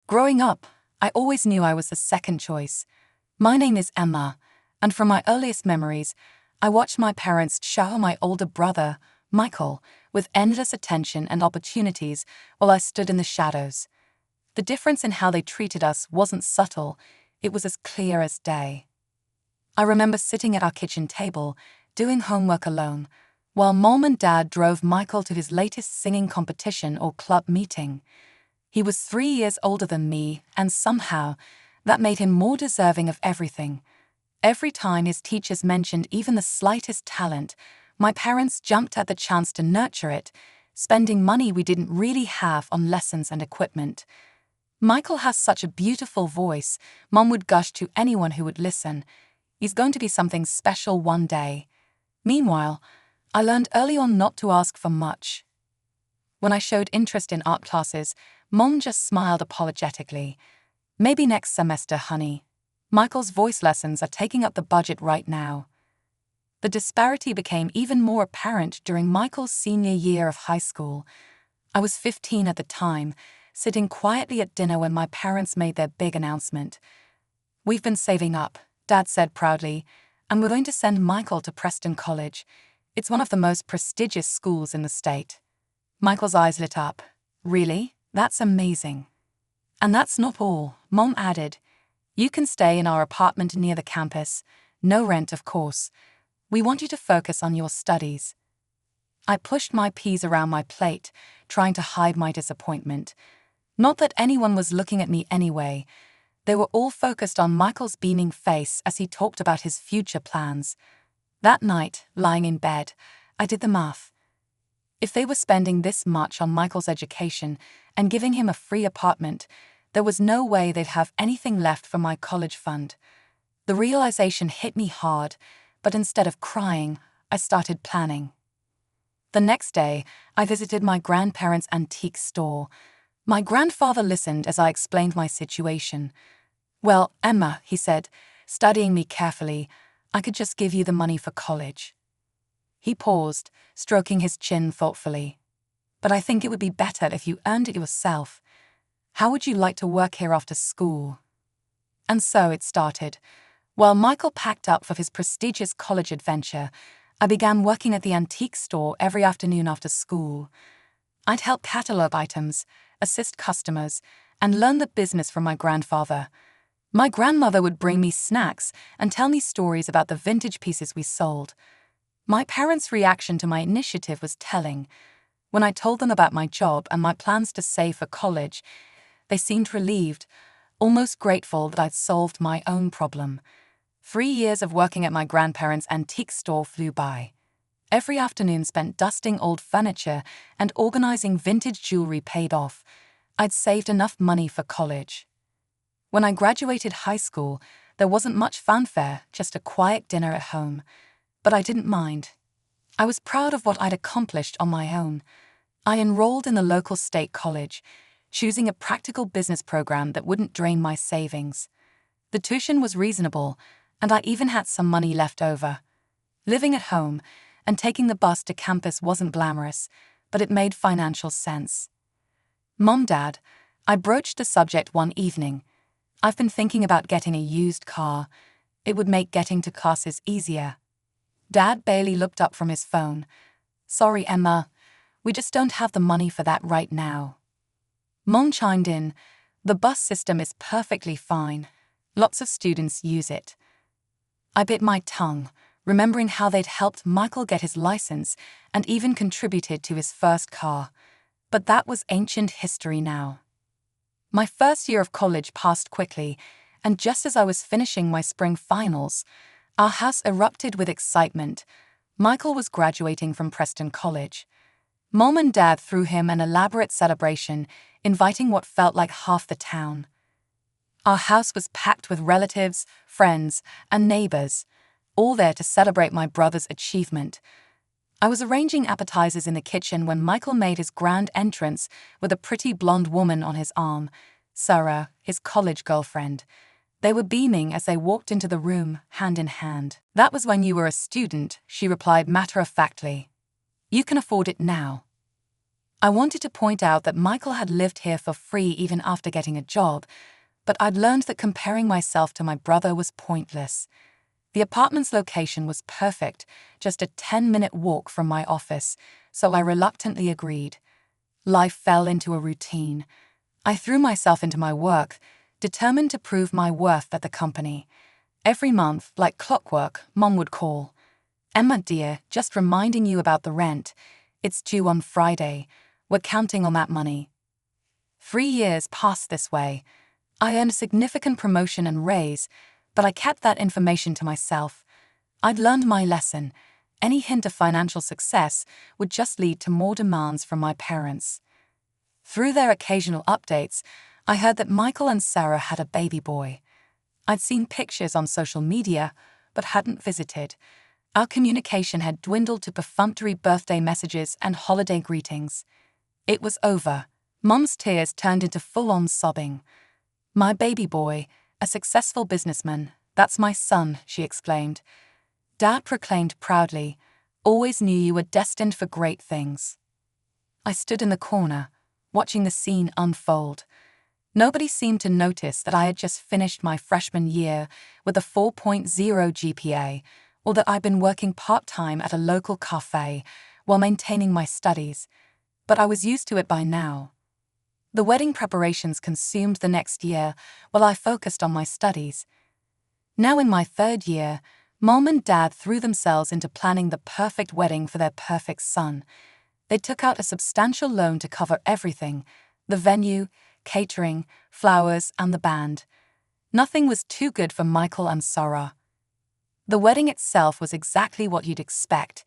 Growing up, I always knew I was the second choice. My name is Emma, and from my earliest memories, I watched my parents shower my older brother, Michael, with endless attention and opportunities while I stood in the shadows. The difference in how they treated us wasn't subtle, it was as clear as day. I remember sitting at our kitchen table, doing homework alone, while Mom and Dad drove Michael to his latest singing competition or club meeting. He was 3 years older than me, and somehow, that made him more deserving of everything. Every time his teachers mentioned even the slightest talent, my parents jumped at the chance to nurture it, spending money we didn't really have on lessons and equipment. Michael has such a beautiful voice, Mom would gush to anyone who would listen. He's going to be something special one day. Meanwhile, I learned early on not to ask for much. When I showed interest in art classes, Mom just smiled apologetically. Maybe next semester, honey. Michael's voice lessons are taking up the budget right now. The disparity became even more apparent during Michael's senior year of high school. I was 15 at the time, sitting quietly at dinner when my parents made their big announcement. "We've been saving up," Dad said proudly, "and we're going to send Michael to Preston College. It's one of the most prestigious schools in the state." Michael's eyes lit up. "Really? That's amazing." "And that's not all," Mom added. "You can stay in our apartment near the campus. No rent, of course. We want you to focus on your studies." I pushed my peas around my plate, trying to hide my disappointment. Not that anyone was looking at me anyway. They were all focused on Michael's beaming face as he talked about his future plans. That night, lying in bed, I did the math. If they were spending this much on Michael's education and giving him a free apartment, there was no way they'd have anything left for my college fund. The realization hit me hard, but instead of crying, I started planning. The next day, I visited my grandparents' antique store. My grandfather listened as I explained my situation. "Well, Emma," he said, studying me carefully, "I could just give you the money for college." He paused, stroking his chin thoughtfully. "But I think it would be better if you earned it yourself. How would you like to work here after school?" And so it started. While Michael packed up for his prestigious college adventure, I began working at the antique store every afternoon after school. I'd help catalog items, assist customers, and learn the business from my grandfather. My grandmother would bring me snacks and tell me stories about the vintage pieces we sold. My parents' reaction to my initiative was telling. When I told them about my job and my plans to save for college, they seemed relieved, almost grateful that I'd solved my own problem. 3 years of working at my grandparents' antique store flew by. Every afternoon spent dusting old furniture and organizing vintage jewelry paid off. I'd saved enough money for college. When I graduated high school, there wasn't much fanfare, just a quiet dinner at home. But I didn't mind. I was proud of what I'd accomplished on my own. I enrolled in the local state college, choosing a practical business program that wouldn't drain my savings. The tuition was reasonable, and I even had some money left over. Living at home and taking the bus to campus wasn't glamorous, but it made financial sense. "Mom, Dad," I broached the subject one evening. "I've been thinking about getting a used car. It would make getting to classes easier." Dad barely looked up from his phone. "Sorry, Emma, we just don't have the money for that right now." Mom chimed in. "The bus system is perfectly fine. Lots of students use it." I bit my tongue, remembering how they'd helped Michael get his license and even contributed to his first car. But that was ancient history now. My first year of college passed quickly, and just as I was finishing my spring finals, our house erupted with excitement. Michael was graduating from Preston College. Mom and Dad threw him an elaborate celebration, inviting what felt like half the town. Our house was packed with relatives, friends, and neighbors, all there to celebrate my brother's achievement. I was arranging appetizers in the kitchen when Michael made his grand entrance with a pretty blonde woman on his arm, Sarah, his college girlfriend. They were beaming as they walked into the room, hand in hand. "That was when you were a student," she replied matter-of-factly. "You can afford it now." I wanted to point out that Michael had lived here for free even after getting a job, but I'd learned that comparing myself to my brother was pointless. The apartment's location was perfect, just a 10-minute walk from my office, so I reluctantly agreed. Life fell into a routine. I threw myself into my work, determined to prove my worth at the company. Every month, like clockwork, Mom would call. "Emma dear, just reminding you about the rent. It's due on Friday. We're counting on that money." 3 years passed this way. I earned a significant promotion and raise, but I kept that information to myself. I'd learned my lesson. Any hint of financial success would just lead to more demands from my parents. Through their occasional updates, I heard that Michael and Sarah had a baby boy. I'd seen pictures on social media, but hadn't visited. Our communication had dwindled to perfunctory birthday messages and holiday greetings. It was over. Mom's tears turned into full-on sobbing. "My baby boy, a successful businessman, that's my son," she exclaimed. Dad proclaimed proudly, "Always knew you were destined for great things." I stood in the corner, watching the scene unfold. Nobody seemed to notice that I had just finished my freshman year with a 4.0 GPA, or that I'd been working part-time at a local cafe while maintaining my studies, but I was used to it by now. The wedding preparations consumed the next year while I focused on my studies. Now in my 3rd year, Mom and Dad threw themselves into planning the perfect wedding for their perfect son. They took out a substantial loan to cover everything: the venue, catering, flowers, and the band. Nothing was too good for Michael and Sarah. The wedding itself was exactly what you'd expect: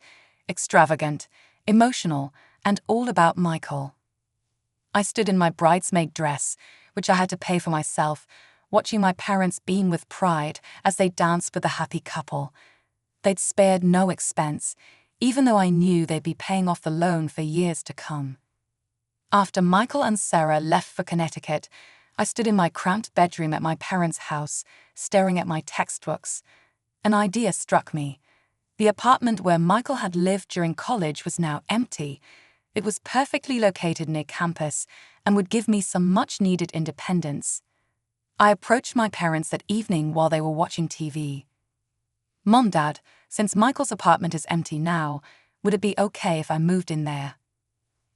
extravagant, emotional, and all about Michael. I stood in my bridesmaid dress, which I had to pay for myself, watching my parents beam with pride as they danced with the happy couple. They'd spared no expense, even though I knew they'd be paying off the loan for years to come. After Michael and Sarah left for Connecticut, I stood in my cramped bedroom at my parents' house, staring at my textbooks. An idea struck me. The apartment where Michael had lived during college was now empty. It was perfectly located near campus and would give me some much-needed independence. I approached my parents that evening while they were watching TV. "Mom, Dad, since Michael's apartment is empty now, would it be okay if I moved in there?"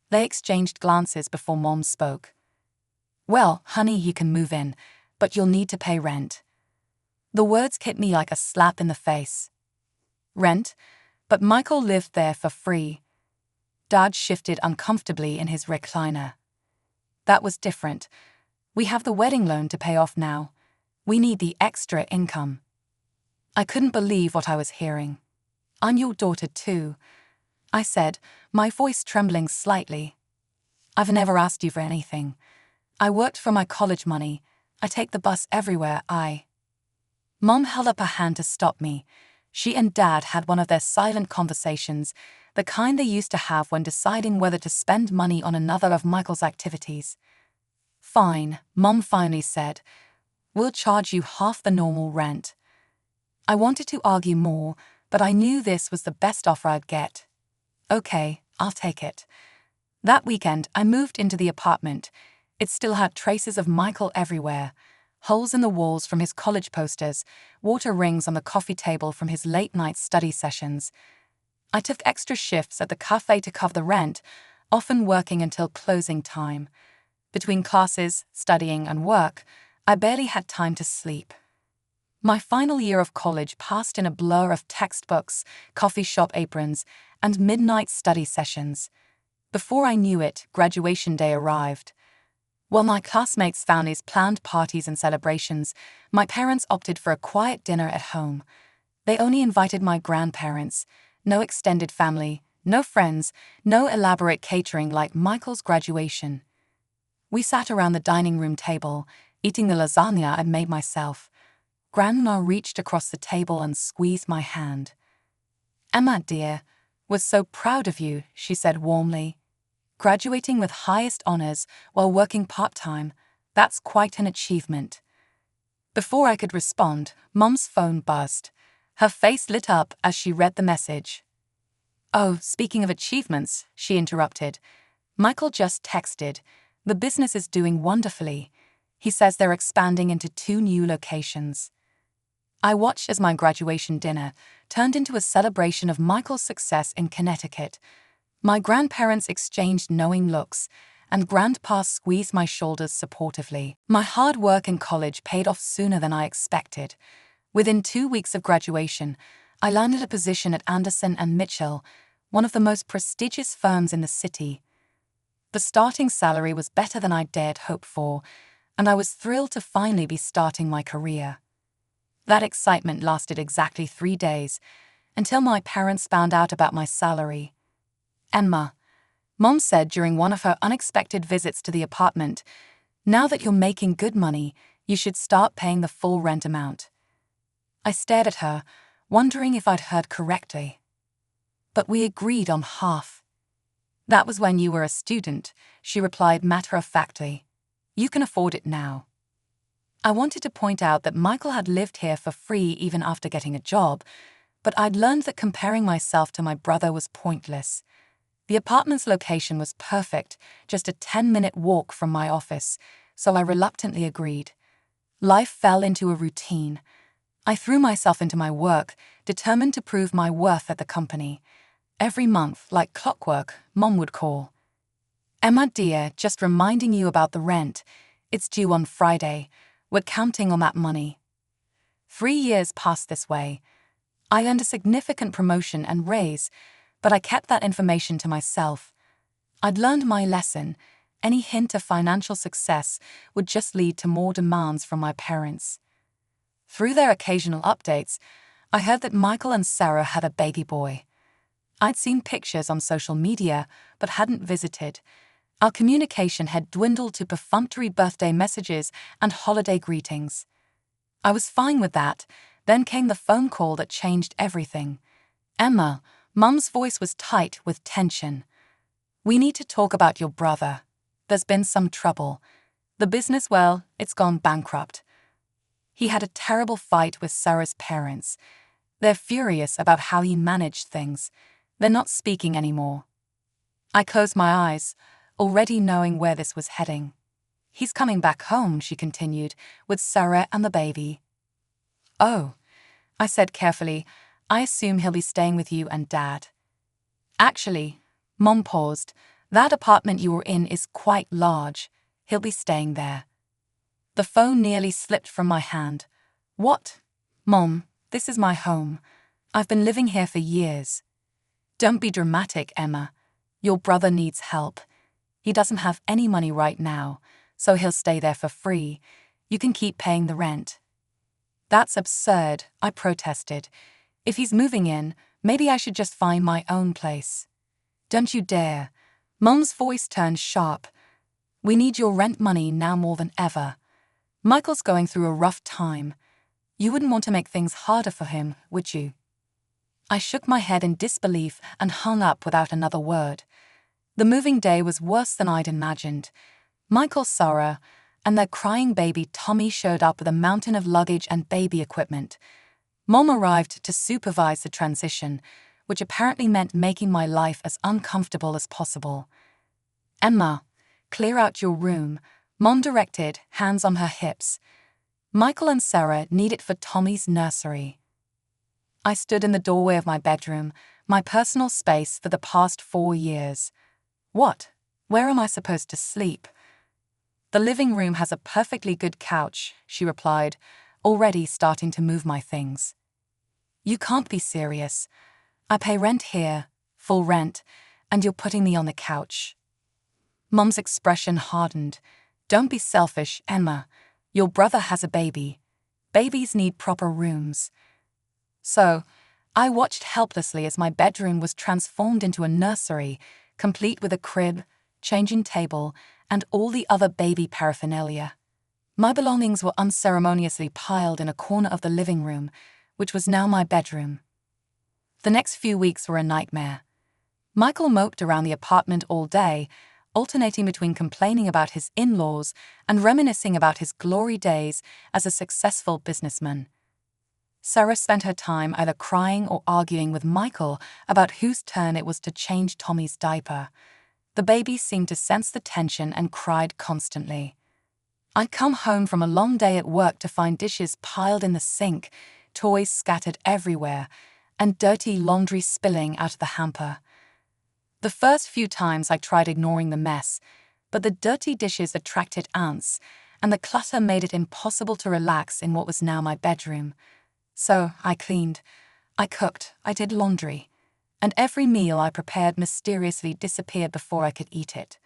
They exchanged glances before Mom spoke. "Well, honey, you can move in, but you'll need to pay rent." The words hit me like a slap in the face. Rent? But Michael lived there for free. Dad shifted uncomfortably in his recliner. "That was different. We have the wedding loan to pay off now. We need the extra income." I couldn't believe what I was hearing. "I'm your daughter too," I said, my voice trembling slightly. "I've never asked you for anything. I worked for my college money. I take the bus everywhere. Mom held up a hand to stop me. She and Dad had one of their silent conversations, the kind they used to have when deciding whether to spend money on another of Michael's activities. "Fine," Mom finally said. "We'll charge you half the normal rent." I wanted to argue more, but I knew this was the best offer I'd get. "Okay, I'll take it." That weekend, I moved into the apartment. It still had traces of Michael everywhere. Holes in the walls from his college posters, water rings on the coffee table from his late-night study sessions. I took extra shifts at the cafe to cover the rent, often working until closing time. Between classes, studying, and work, I barely had time to sleep. My final year of college passed in a blur of textbooks, coffee shop aprons, and midnight study sessions. Before I knew it, graduation day arrived. While my classmates' families planned parties and celebrations, my parents opted for a quiet dinner at home. They only invited my grandparents. No extended family, no friends, no elaborate catering like Michael's graduation. We sat around the dining room table, eating the lasagna I'd made myself. Grandma reached across the table and squeezed my hand. "Emma, dear, we're so proud of you," she said warmly. "Graduating with highest honors while working part-time, that's quite an achievement." Before I could respond, Mom's phone buzzed. Her face lit up as she read the message. "Oh, speaking of achievements," she interrupted, Michael just texted. The business is doing wonderfully. He says they're expanding into 2 new locations. I watched as my graduation dinner turned into a celebration of Michael's success in Connecticut. My grandparents exchanged knowing looks, and Grandpa squeezed my shoulders supportively. My hard work in college paid off sooner than I expected. Within 2 weeks of graduation, I landed a position at Anderson and Mitchell, one of the most prestigious firms in the city. The starting salary was better than I dared hope for, and I was thrilled to finally be starting my career. That excitement lasted exactly 3 days, until my parents found out about my salary. "Emma," Mom said during one of her unexpected visits to the apartment, "now that you're making good money, you should start paying the full rent amount." I stared at her, wondering if I'd heard correctly. "But we agreed on half." "That was when you were a student," she replied matter-of-factly. "You can afford it now." I wanted to point out that Michael had lived here for free even after getting a job, but I'd learned that comparing myself to my brother was pointless. The apartment's location was perfect, just a 10-minute walk from my office, so I reluctantly agreed. Life fell into a routine. I threw myself into my work, determined to prove my worth at the company. Every month, like clockwork, Mom would call. "Emma dear, just reminding you about the rent. It's due on Friday. We're counting on that money." 3 years passed this way. I earned a significant promotion and raise, but I kept that information to myself. I'd learned my lesson. Any hint of financial success would just lead to more demands from my parents. Through their occasional updates, I heard that Michael and Sarah had a baby boy. I'd seen pictures on social media, but hadn't visited. Our communication had dwindled to perfunctory birthday messages and holiday greetings. I was fine with that. Then came the phone call that changed everything. "Emma," Mum's voice was tight with tension. "We need to talk about your brother. There's been some trouble. The business, well, it's gone bankrupt. He had a terrible fight with Sarah's parents. They're furious about how he managed things. They're not speaking anymore." I closed my eyes, already knowing where this was heading. "He's coming back home," she continued, "with Sarah and the baby." "Oh," I said carefully, "I assume he'll be staying with you and Dad." "Actually," Mom paused, "that apartment you were in is quite large. He'll be staying there." The phone nearly slipped from my hand. "What? Mom, this is my home. I've been living here for years." "Don't be dramatic, Emma. Your brother needs help. He doesn't have any money right now, so he'll stay there for free. You can keep paying the rent." "That's absurd," I protested. "If he's moving in, maybe I should just find my own place." "Don't you dare." Mom's voice turned sharp. "We need your rent money now more than ever. Michael's going through a rough time. You wouldn't want to make things harder for him, would you?" I shook my head in disbelief and hung up without another word. The moving day was worse than I'd imagined. Michael, Sarah, and their crying baby Tommy showed up with a mountain of luggage and baby equipment. Mom arrived to supervise the transition, which apparently meant making my life as uncomfortable as possible. "Emma, clear out your room," Mom directed, hands on her hips. "Michael and Sarah need it for Tommy's nursery." I stood in the doorway of my bedroom, my personal space for the past 4 years. "What? Where am I supposed to sleep?" "The living room has a perfectly good couch," she replied, already starting to move my things. "You can't be serious. I pay rent here, full rent, and you're putting me on the couch." Mom's expression hardened. "Don't be selfish, Emma. Your brother has a baby. Babies need proper rooms." So, I watched helplessly as my bedroom was transformed into a nursery, complete with a crib, changing table, and all the other baby paraphernalia. My belongings were unceremoniously piled in a corner of the living room, which was now my bedroom. The next few weeks were a nightmare. Michael moped around the apartment all day, alternating between complaining about his in-laws and reminiscing about his glory days as a successful businessman. Sarah spent her time either crying or arguing with Michael about whose turn it was to change Tommy's diaper. The baby seemed to sense the tension and cried constantly. I'd come home from a long day at work to find dishes piled in the sink, toys scattered everywhere, and dirty laundry spilling out of the hamper. The first few times I tried ignoring the mess, but the dirty dishes attracted ants, and the clutter made it impossible to relax in what was now my bedroom. So I cleaned, I cooked, I did laundry, and every meal I prepared mysteriously disappeared before I could eat it.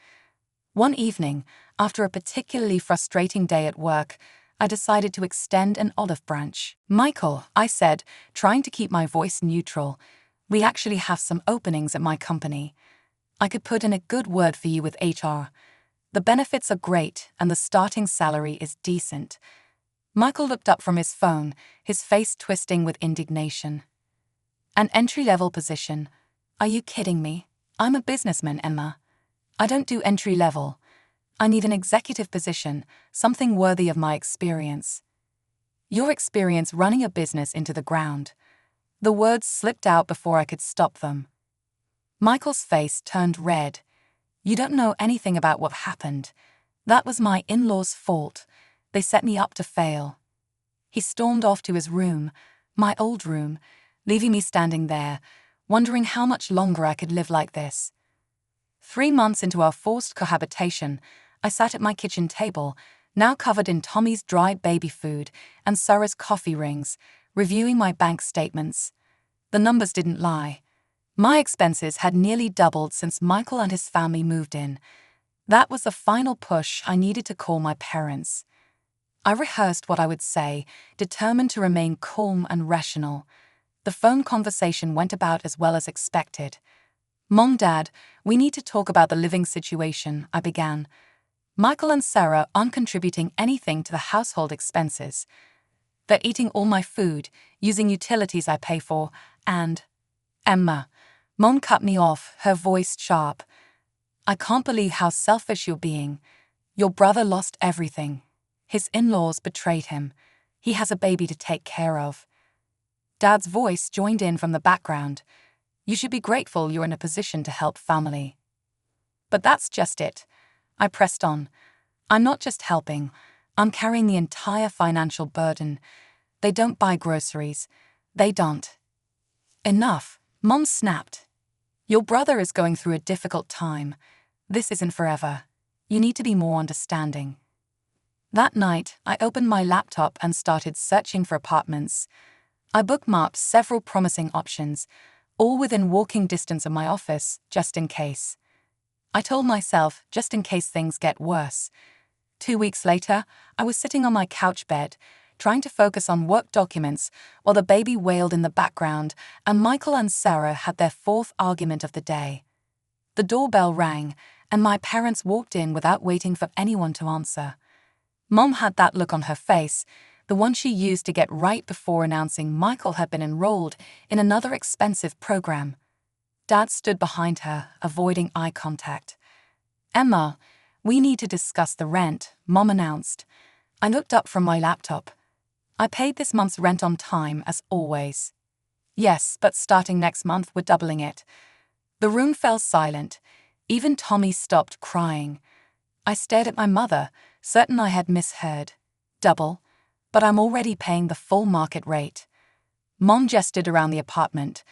One evening, after a particularly frustrating day at work, I decided to extend an olive branch. "Michael," I said, trying to keep my voice neutral, "we actually have some openings at my company. I could put in a good word for you with HR. The benefits are great and the starting salary is decent." Michael looked up from his phone, his face twisting with indignation. "An entry-level position? Are you kidding me? I'm a businessman, Emma. I don't do entry-level. I need an executive position, something worthy of my experience." "Your experience running a business into the ground." The words slipped out before I could stop them. Michael's face turned red. "You don't know anything about what happened. That was my in-laws' fault. They set me up to fail." He stormed off to his room, my old room, leaving me standing there, wondering how much longer I could live like this. 3 months into our forced cohabitation, I sat at my kitchen table, now covered in Tommy's dry baby food and Sarah's coffee rings, reviewing my bank statements. The numbers didn't lie. My expenses had nearly doubled since Michael and his family moved in. That was the final push I needed to call my parents. I rehearsed what I would say, determined to remain calm and rational. The phone conversation went about as well as expected. "Mom, Dad, we need to talk about the living situation," I began. "Michael and Sarah aren't contributing anything to the household expenses. They're eating all my food, using utilities I pay for, and—" "Emma," Mom cut me off, her voice sharp. "I can't believe how selfish you're being. Your brother lost everything. His in-laws betrayed him. He has a baby to take care of." Dad's voice joined in from the background. "You should be grateful you're in a position to help family." "But that's just it," I pressed on. "I'm not just helping. I'm carrying the entire financial burden. They don't buy groceries. They don't." "Enough," Mom snapped. "Your brother is going through a difficult time. This isn't forever. You need to be more understanding." That night, I opened my laptop and started searching for apartments. I bookmarked several promising options, all within walking distance of my office, just in case. I told myself, just in case things get worse. 2 weeks later, I was sitting on my couch bed, trying to focus on work documents while the baby wailed in the background and Michael and Sarah had their fourth argument of the day. The doorbell rang, and my parents walked in without waiting for anyone to answer. Mom had that look on her face, the one she used to get right before announcing Michael had been enrolled in another expensive program. Dad stood behind her, avoiding eye contact. "Emma, we need to discuss the rent," Mom announced. I looked up from my laptop. "I paid this month's rent on time, as always." "Yes, but starting next month we're doubling it." The room fell silent. Even Tommy stopped crying. I stared at my mother, certain I had misheard. "Double? But I'm already paying the full market rate." Mom gestured around the apartment.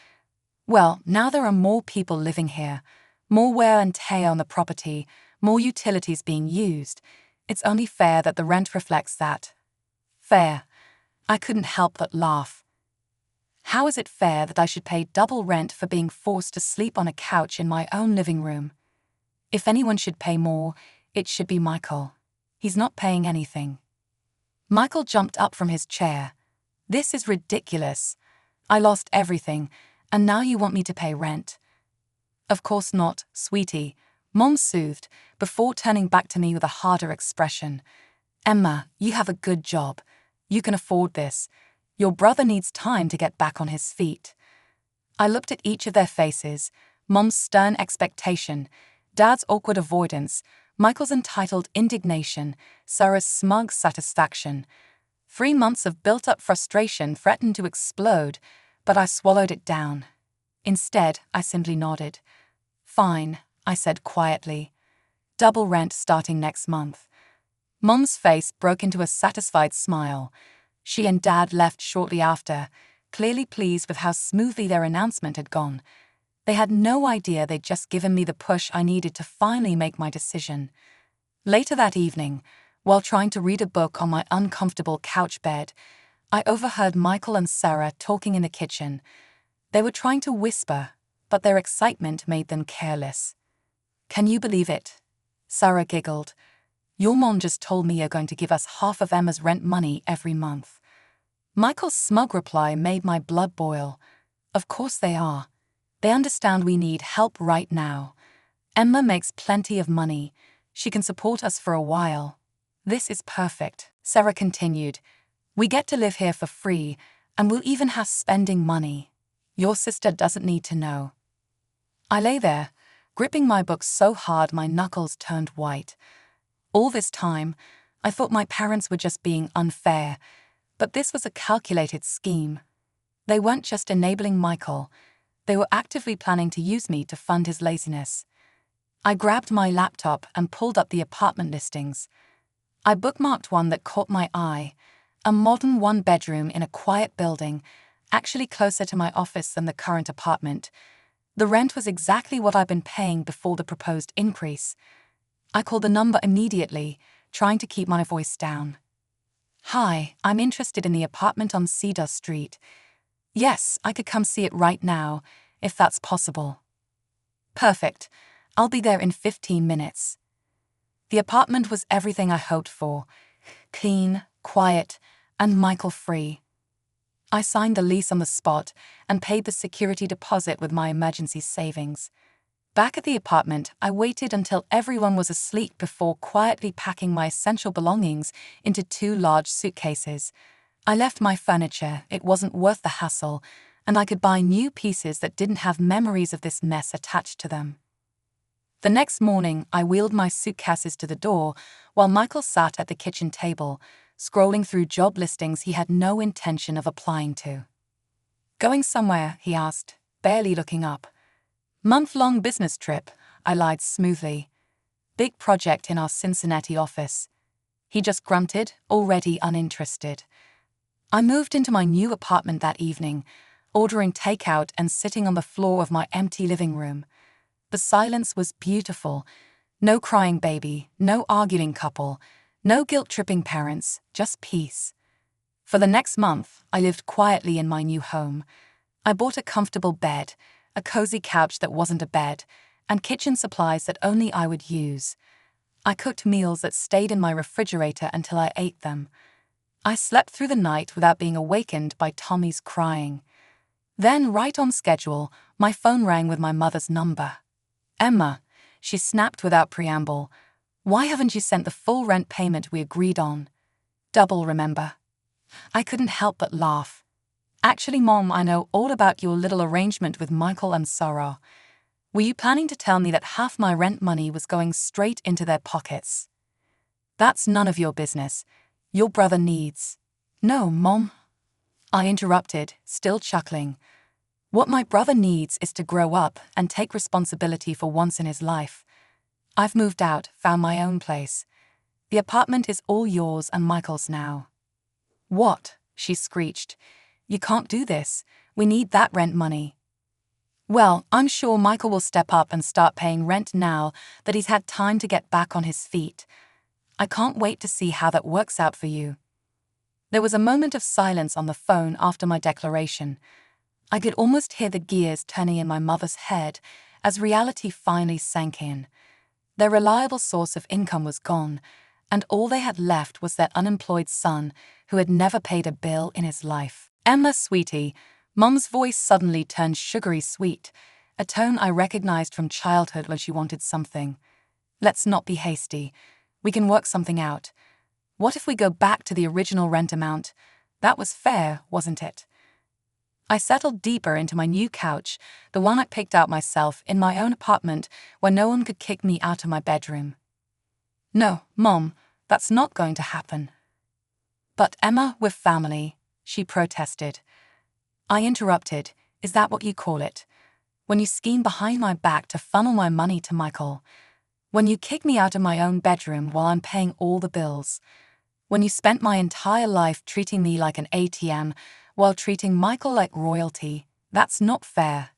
"Well, now there are more people living here, more wear and tear on the property, more utilities being used. It's only fair that the rent reflects that." "Fair?" I couldn't help but laugh. "How is it fair that I should pay double rent for being forced to sleep on a couch in my own living room? If anyone should pay more, it should be Michael. He's not paying anything." Michael jumped up from his chair. "This is ridiculous. I lost everything, and now you want me to pay rent." "Of course not, sweetie," Mom soothed, before turning back to me with a harder expression. "Emma, you have a good job. You can afford this. Your brother needs time to get back on his feet." I looked at each of their faces, Mom's stern expectation, Dad's awkward avoidance, Michael's entitled indignation, Sarah's smug satisfaction. 3 months of built-up frustration threatened to explode, but I swallowed it down. Instead, I simply nodded. "Fine, I said quietly. Double rent starting next month. Mom's face broke into a satisfied smile. She and Dad left shortly after, clearly pleased with how smoothly their announcement had gone. They had no idea they'd just given me the push I needed to finally make my decision. Later that evening, while trying to read a book on my uncomfortable couch bed, I overheard Michael and Sarah talking in the kitchen. They were trying to whisper, but their excitement made them careless. "Can you believe it?" Sarah giggled. "Your mom just told me you're going to give us half of Emma's rent money every month." Michael's smug reply made my blood boil. Of course they are. They understand we need help right now. Emma makes plenty of money. She can support us for a while. This is perfect, Sarah continued. We get to live here for free, and we'll even have spending money. Your sister doesn't need to know. I lay there, gripping my book so hard my knuckles turned white. All this time, I thought my parents were just being unfair, but this was a calculated scheme. They weren't just enabling Michael, they were actively planning to use me to fund his laziness. I grabbed my laptop and pulled up the apartment listings. I bookmarked one that caught my eye, a modern one-bedroom in a quiet building, actually closer to my office than the current apartment. The rent was exactly what I'd been paying before the proposed increase. I called the number immediately, trying to keep my voice down. "Hi, I'm interested in the apartment on Cedar Street. Yes, I could come see it right now, if that's possible." "Perfect. I'll be there in 15 minutes. The apartment was everything I hoped for. Clean, quiet, and Michael-free. I signed the lease on the spot and paid the security deposit with my emergency savings. Back at the apartment, I waited until everyone was asleep before quietly packing my essential belongings into 2 large suitcases. I left my furniture, it wasn't worth the hassle, and I could buy new pieces that didn't have memories of this mess attached to them. The next morning, I wheeled my suitcases to the door while Michael sat at the kitchen table, scrolling through job listings he had no intention of applying to. "Going somewhere?" he asked, barely looking up. "Month-long business trip," I lied smoothly. "Big project in our Cincinnati office." He just grunted, already uninterested. I moved into my new apartment that evening, ordering takeout and sitting on the floor of my empty living room. The silence was beautiful. No crying baby, no arguing couple, no guilt-tripping parents, just peace. For the next month, I lived quietly in my new home. I bought a comfortable bed, a cozy couch that wasn't a bed, and kitchen supplies that only I would use. I cooked meals that stayed in my refrigerator until I ate them. I slept through the night without being awakened by Tommy's crying. Then, right on schedule, my phone rang with my mother's number. "Emma," she snapped without preamble, "why haven't you sent the full rent payment we agreed on?" "Double, remember?" I couldn't help but laugh. "Actually, Mom, I know all about your little arrangement with Michael and Sarah. Were you planning to tell me that half my rent money was going straight into their pockets?" "That's none of your business. Your brother needs—" "No, Mom," I interrupted, still chuckling. "What my brother needs is to grow up and take responsibility for once in his life. I've moved out, found my own place. The apartment is all yours and Michael's now." "What?" she screeched. "You can't do this. We need that rent money." "Well, I'm sure Michael will step up and start paying rent now that he's had time to get back on his feet. I can't wait to see how that works out for you." There was a moment of silence on the phone after my declaration. I could almost hear the gears turning in my mother's head as reality finally sank in. Their reliable source of income was gone, and all they had left was their unemployed son who had never paid a bill in his life. "Emma, sweetie," Mom's voice suddenly turned sugary sweet, a tone I recognized from childhood when she wanted something. "Let's not be hasty. We can work something out. What if we go back to the original rent amount? That was fair, wasn't it?" I settled deeper into my new couch, the one I picked out myself in my own apartment where no one could kick me out of my bedroom. "No, Mom, that's not going to happen." "But Emma, we're family," she protested. I interrupted. "Is that what you call it? when you scheme behind my back to funnel my money to Michael, when you kick me out of my own bedroom while I'm paying all the bills, when you spent my entire life treating me like an ATM while treating Michael like royalty. That's not fair.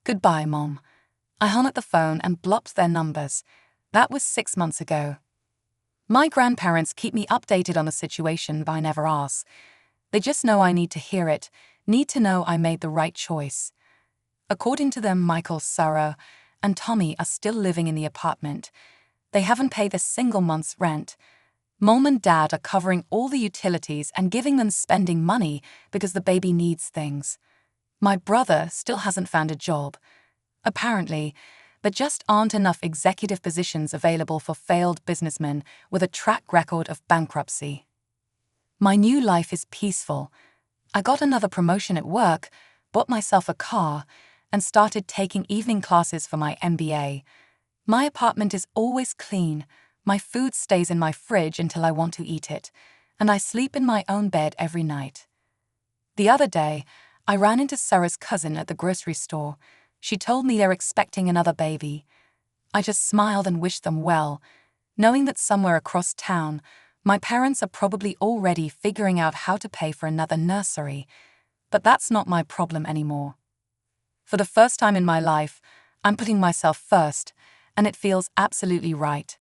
Goodbye, Mom. I hung up the phone and blocked their numbers. That was 6 months ago. My grandparents keep me updated on the situation, but I never ask. They just know I need to hear it, need to know I made the right choice. According to them, Michael, Sarah, and Tommy are still living in the apartment. They haven't paid a single month's rent. Mom and Dad are covering all the utilities and giving them spending money because the baby needs things. My brother still hasn't found a job. Apparently, there just aren't enough executive positions available for failed businessmen with a track record of bankruptcy. My new life is peaceful. I got another promotion at work, bought myself a car, and started taking evening classes for my MBA. My apartment is always clean. My food stays in my fridge until I want to eat it, and I sleep in my own bed every night. The other day, I ran into Sarah's cousin at the grocery store. She told me they're expecting another baby. I just smiled and wished them well, knowing that somewhere across town, my parents are probably already figuring out how to pay for another nursery. But that's not my problem anymore. For the first time in my life, I'm putting myself first, and it feels absolutely right.